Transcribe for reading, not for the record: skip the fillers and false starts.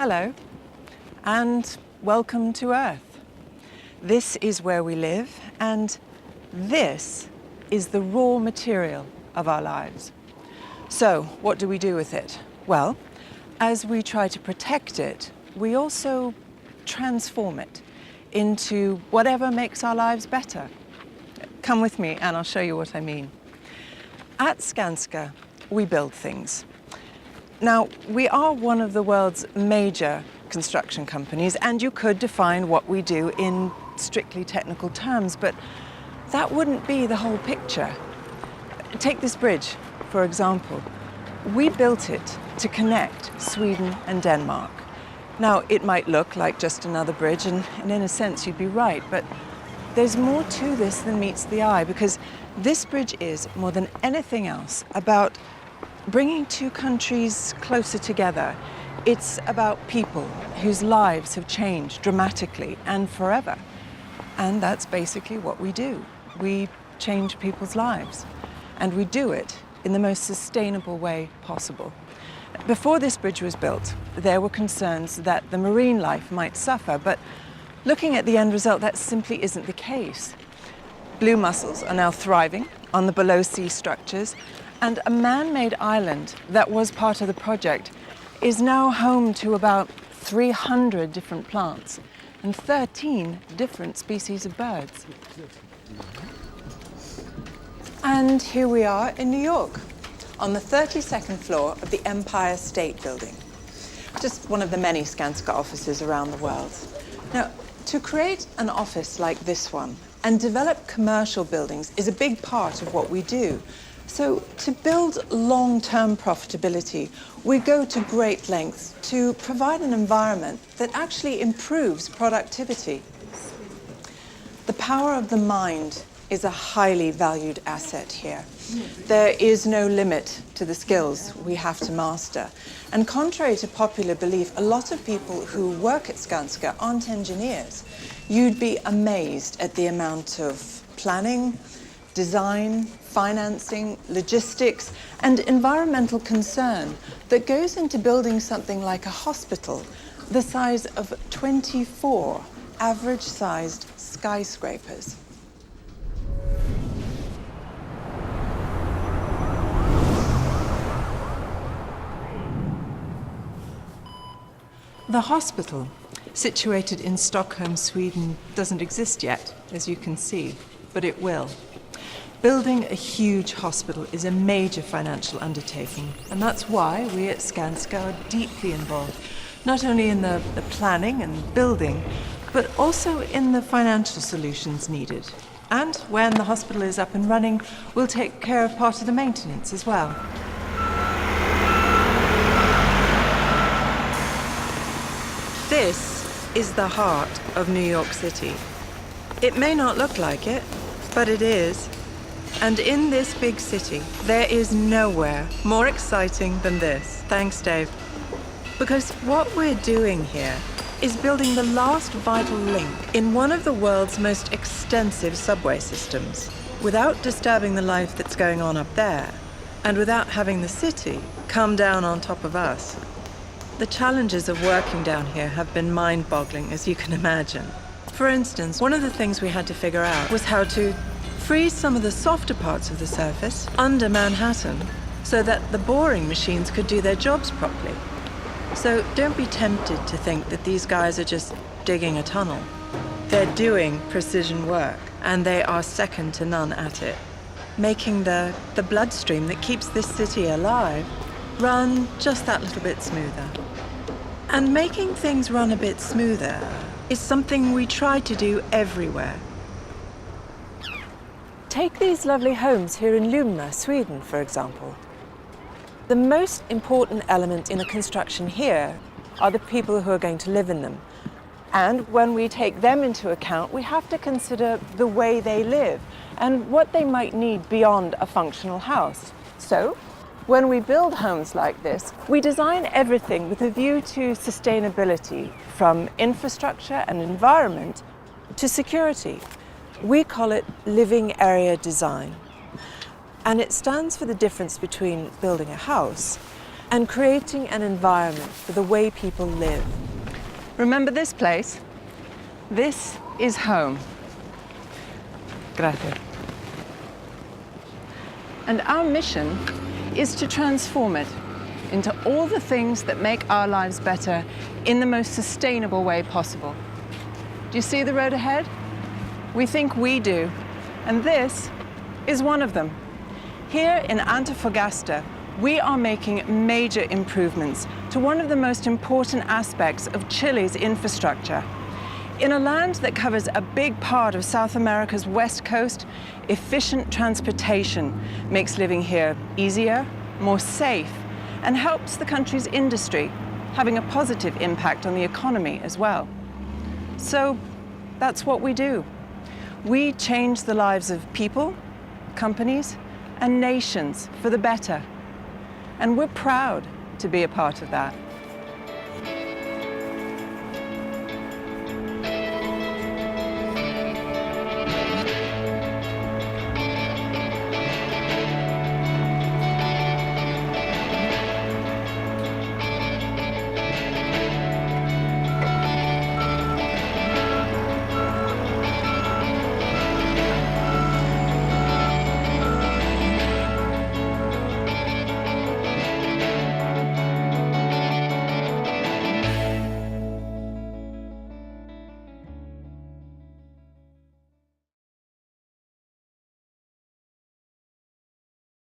Hello, and welcome to Earth. This is where we live, and this is the raw material of our lives. So, what do we do with it? Well, as we try to protect it, we also transform it into whatever makes our lives better. Come with me and I'll show you what I mean. At Skanska, we build things. Now, we are one of the world's major construction companies, and you could define what we do in strictly technical terms, but that wouldn't be the whole picture. Take this bridge, for example. We built it to connect Sweden and Denmark. Now, it might look like just another bridge, and in a sense you'd be right, but there's more to this than meets the eye, because this bridge is, more than anything else, about bringing two countries closer together. It's about people whose lives have changed dramatically and forever. And that's basically what we do. We change people's lives. And we do it in the most sustainable way possible. Before this bridge was built, there were concerns that the marine life might suffer, but looking at the end result, that simply isn't the case. Blue mussels are now thriving on the below-sea structures, and a man-made island that was part of the project is now home to about 300 different plants and 13 different species of birds. And here we are in New York, on the 32nd floor of the Empire State Building, just one of the many Skanska offices around the world. Now, to create an office like this one and develop commercial buildings is a big part of what we do. So to build long-term profitability, we go to great lengths to provide an environment that actually improves productivity. The power of the mind is a highly valued asset here. There is no limit to the skills we have to master. And contrary to popular belief, a lot of people who work at Skanska aren't engineers. You'd be amazed at the amount of planning, design, financing, logistics, and environmental concern that goes into building something like a hospital the size of 24 average-sized skyscrapers. The hospital, situated in Stockholm, Sweden, doesn't exist yet, as you can see, but it will. Building a huge hospital is a major financial undertaking, and that's why we at Skanska are deeply involved, not only in the planning and building, but also in the financial solutions needed. And when the hospital is up and running, we'll take care of part of the maintenance as well. This is the heart of New York City. It may not look like it, but it is. And in this big city, there is nowhere more exciting than this. Thanks, Dave. Because what we're doing here is building the last vital link in one of the world's most extensive subway systems, without disturbing the life that's going on up there, and without having the city come down on top of us. The challenges of working down here have been mind-boggling, as you can imagine. For instance, one of the things we had to figure out was how to freeze some of the softer parts of the surface under Manhattan so that the boring machines could do their jobs properly. So don't be tempted to think that these guys are just digging a tunnel. They're doing precision work, and they are second to none at it, making the bloodstream that keeps this city alive run just that little bit smoother. And making things run a bit smoother is something we try to do everywhere. Take these lovely homes here in Lumna, Sweden, for example. The most important element in a construction here are the people who are going to live in them. And when we take them into account, we have to consider the way they live and what they might need beyond a functional house. So, when we build homes like this, we design everything with a view to sustainability, from infrastructure and environment to security. We call it living area design. And it stands for the difference between building a house and creating an environment for the way people live. Remember this place? This is home. Gracias. And our mission is to transform it into all the things that make our lives better in the most sustainable way possible. Do you see the road ahead? We think we do, and this is one of them. Here in Antofagasta, we are making major improvements to one of the most important aspects of Chile's infrastructure. In a land that covers a big part of South America's west coast, efficient transportation makes living here easier, more safe, and helps the country's industry, having a positive impact on the economy as well. So that's what we do. We change the lives of people, companies, and nations for the better. And we're proud to be a part of that.